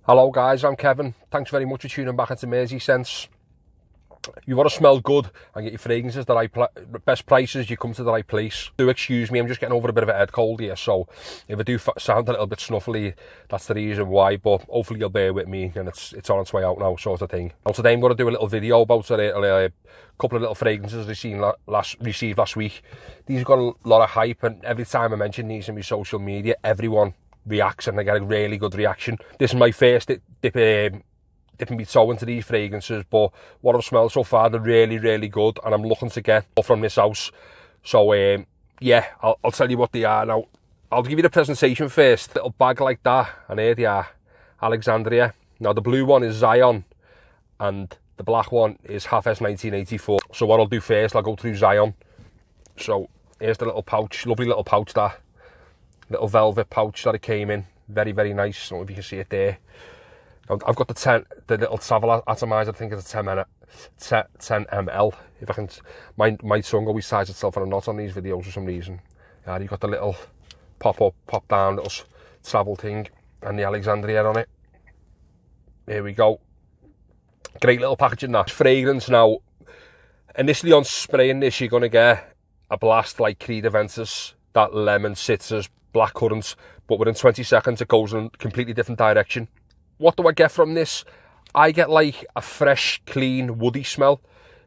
Hello guys, I'm Kevin. Thanks very much for tuning back into Mersey Sense. You want to smell good and get your fragrances the right best prices, you come to the right place. Do excuse me, I'm just getting over a bit of a head cold here, so if I do sound a little bit snuffly, that's the reason why, but hopefully you'll bear with me and it's on its way out now, sort of thing. And today I'm going to do a little video about a couple of little fragrances received last week. These have got a lot of hype, and every time I mention these on my social media, everyone reacts and I get a really good reaction. This is my first dipping my toe into these fragrances, but what I've smelled so far, they're really good, and I'm looking to get more from this house. So yeah, I'll tell you what they are now. I'll give you the presentation first. Little bag like that, and here they are, Alexandria. Now the blue one is Zion and the black one is Hafez 1984. So what I'll do first, I'll go through Zion. So here's the little pouch, lovely little pouch, that little velvet pouch that it came in, very nice. I don't know if you can see it there. I've got the little travel atomizer. I think it's a 10 ml. If I can, my tongue always ties itself on a knot on these videos for some reason. Yeah, you've got the little pop up, pop down little travel thing and the Alexandria on it. Here we go. Great little packaging, that. Fragrance now. Initially on spraying this, you're going to get a blast like Creed Aventus, that lemon, citrus, blackcurrant, but within 20 seconds it goes in a completely different direction. What do I get from this? I get like a fresh, clean, woody smell.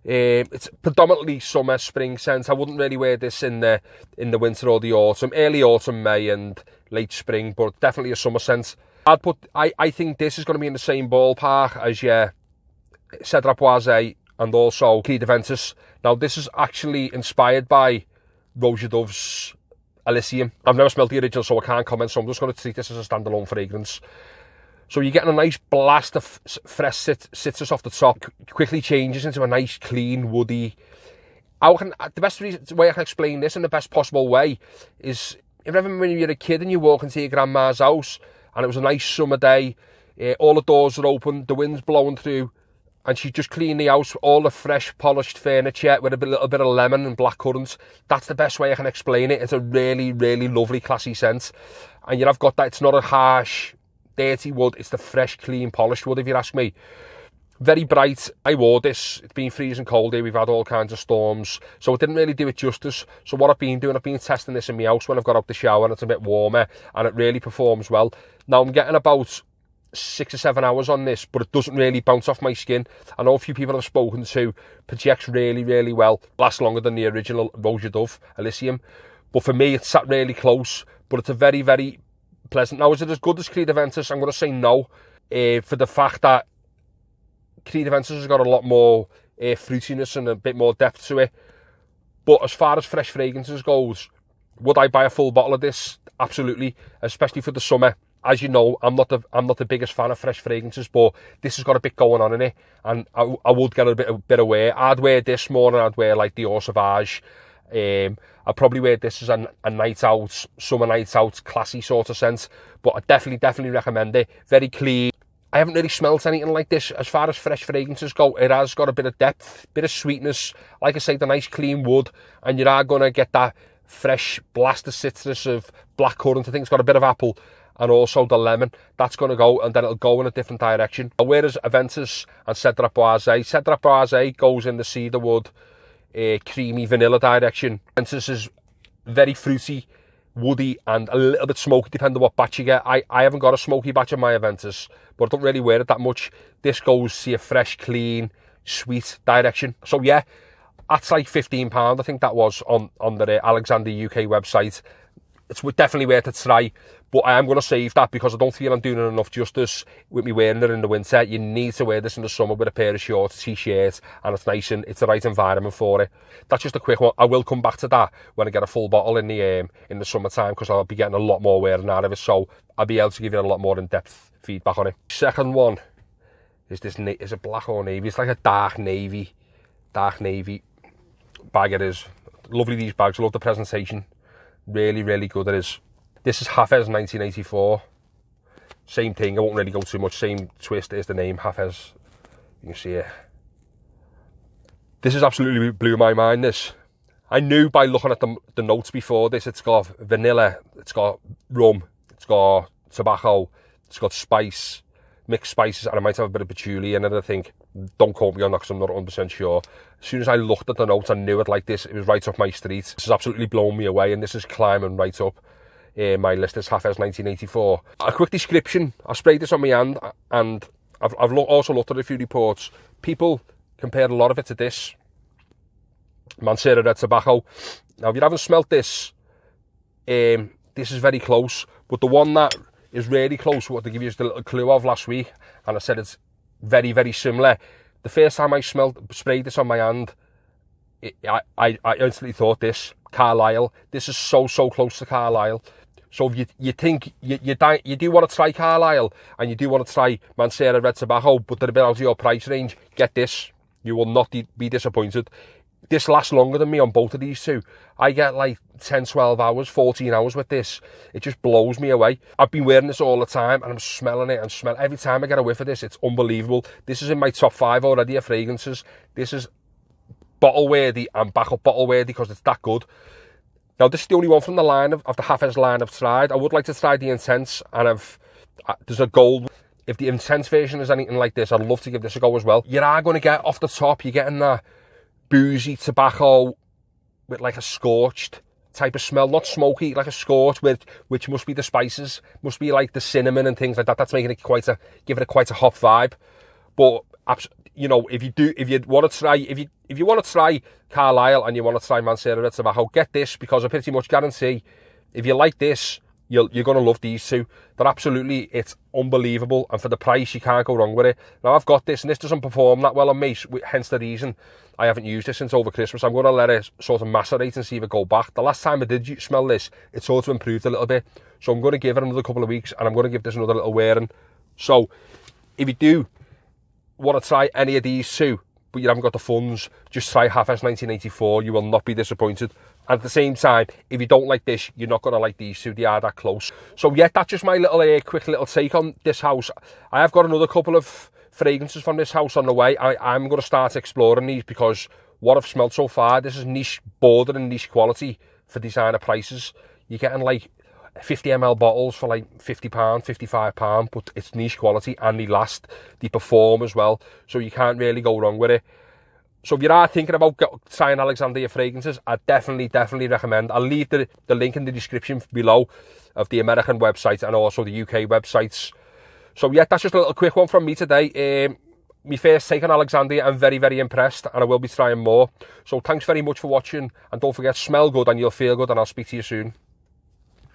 It's predominantly summer, spring scent. I wouldn't really wear this in the winter or the autumn, early autumn, May and late spring, but definitely a summer scent. I think this is going to be in the same ballpark as your Cedar Boise and also Creed Aventus. Now this is actually inspired by Roja Dove's Elysium. I've never smelled the original, so I can't comment, so I'm just going to treat this as a standalone fragrance. So you're getting a nice blast of fresh citrus off the top. Quickly changes into a nice, clean, woody. The best way I can explain this in the best possible way is, if you remember when you were a kid and you walk into your grandma's house and it was a nice summer day, all the doors are open, the wind's blowing through, and she just cleaned the house, all the fresh, polished furniture with a little bit of lemon and blackcurrant. That's the best way I can explain it. It's a really lovely, classy scent. And you've got that, it's not a harsh, dirty wood, it's the fresh, clean, polished wood, if you ask me. Very bright. I wore this, it's been freezing cold here, we've had all kinds of storms, so it didn't really do it justice. So what I've been doing, I've been testing this in my house when I've got out the shower and it's a bit warmer, and it really performs well. Now I'm getting about 6 or 7 hours on this, but it doesn't really bounce off my skin. I know a few people I've spoken to, projects really well, lasts longer than the original Roja Dove Elysium, but for me it's sat really close, but it's a very pleasant. Now, is it as good as Creed Aventus? I'm going to say no, for the fact that Creed Aventus has got a lot more fruitiness and a bit more depth to it. But as far as fresh fragrances goes, would I buy a full bottle of this? Absolutely, especially for the summer. As you know, I'm not the biggest fan of fresh fragrances, but this has got a bit going on in it, and I would get a bit of wear. I'd wear this more than I'd wear like the Dior Sauvage. I'd probably wear this as a night out, summer night out, classy sort of scent, but I definitely recommend it. Very clean. I haven't really smelled anything like this. As far as fresh fragrances go, it has got a bit of depth, bit of sweetness, like I say, the nice clean wood, and you are going to get that fresh blast of citrus of blackcurrant. I think it's got a bit of apple and also the lemon. That's going to go, and then it'll go in a different direction. Whereas Aventus and Cedar Boise goes in the cedarwood, creamy vanilla direction. Aventus is very fruity, woody, and a little bit smoky, depending on what batch you get. I haven't got a smoky batch of my Aventus, but I don't really wear it that much. This goes to a fresh, clean, sweet direction. So yeah, that's like £15, I think that was, on the Alexandria UK website. It's definitely worth a try, but I am going to save that because I don't feel I'm doing it enough justice with me wearing it in the winter. You need to wear this in the summer with a pair of shorts, t-shirt, and it's nice and it's the right environment for it. That's just a quick one. I will come back to that when I get a full bottle in the summertime, because I'll be getting a lot more wearing out of it, so I'll be able to give you a lot more in-depth feedback on it. Second one is this, is it black or navy? It's like a dark navy bag. It is lovely, these bags. I love the presentation. Really good it is. This is Hafez 1984. Same thing, I won't really go too much. Same twist is the name, Hafez. You can see it. This is absolutely blew my mind, this. I knew by looking at the notes before this, it's got vanilla, it's got rum, it's got tobacco, it's got spice, mixed spices, and I might have a bit of patchouli in it, I think. Don't quote me on that because I'm not 100% sure. As soon as I looked at the notes, I knew it like this. It was right up my street. This has absolutely blown me away, and this is climbing right up my list. This Hafez 1984. A quick description. I sprayed this on my hand, and I've also looked at a few reports. People compared a lot of it to this Mancera Red Tobacco. Now, if you haven't smelt this, this is very close, but the one that is really close, what they give you just a little clue of last week, and I said it's very, very similar. The first time I sprayed this on my hand, I instantly thought this, Carlisle. This is so close to Carlisle. So if you think, you do want to try Carlisle, and you do want to try Mancera Red Tobacco, but they're a bit out of your price range, get this. You will not be disappointed. This lasts longer than me on both of these two. I get like 10, 12 hours, 14 hours with this. It just blows me away. I've been wearing this all the time, and I'm smelling it and smelling. Every time I get a whiff of this, it's unbelievable. This is in my top 5 already of fragrances. This is bottle worthy and backup bottle worthy because it's that good. Now, this is the only one from the line of the Hafez line I've tried. I would like to try the Intense, and there's a gold. If the Intense version is anything like this, I'd love to give this a go as well. You are going to get off the top, you're getting that boozy tobacco with like a scorched type of smell, not smoky, like a scorch, which must be the spices, must be like the cinnamon and things like that. That's making it give it quite a hot vibe. But you know, if you want to try Carlisle and you want to try Mancera Red Tobacco, get this, because I pretty much guarantee if you like this, you're going to love these two. They're absolutely, it's unbelievable, and for the price, you can't go wrong with it. Now, I've got this, and this doesn't perform that well on me, hence the reason I haven't used this since over Christmas. I'm going to let it sort of macerate and see if it go back. The last time I did smell this, it sort of improved a little bit, so I'm going to give it another couple of weeks, and I'm going to give this another little wearing. So, if you do want to try any of these two, but you haven't got the funds, just try Hafez 1984. You will not be disappointed. And at the same time, if you don't like this, you're not going to like these two. They are that close. So yeah, that's just my little quick little take on this house. I have got another couple of fragrances from this house on the way. I'm going to start exploring these, because what I've smelled so far, this is niche, bordering niche quality for designer prices. You're getting like 50 ml bottles for like £50, £55, but it's niche quality, and they last, they perform as well, so you can't really go wrong with it. So if you are thinking about trying Alexandria fragrances, I definitely recommend. I'll leave the link in the description below of the American website and also the UK websites. So yeah, that's just a little quick one from me today. My first take on Alexandria, I'm very impressed, and I will be trying more. So thanks very much for watching, and don't forget, smell good and you'll feel good, and I'll speak to you soon.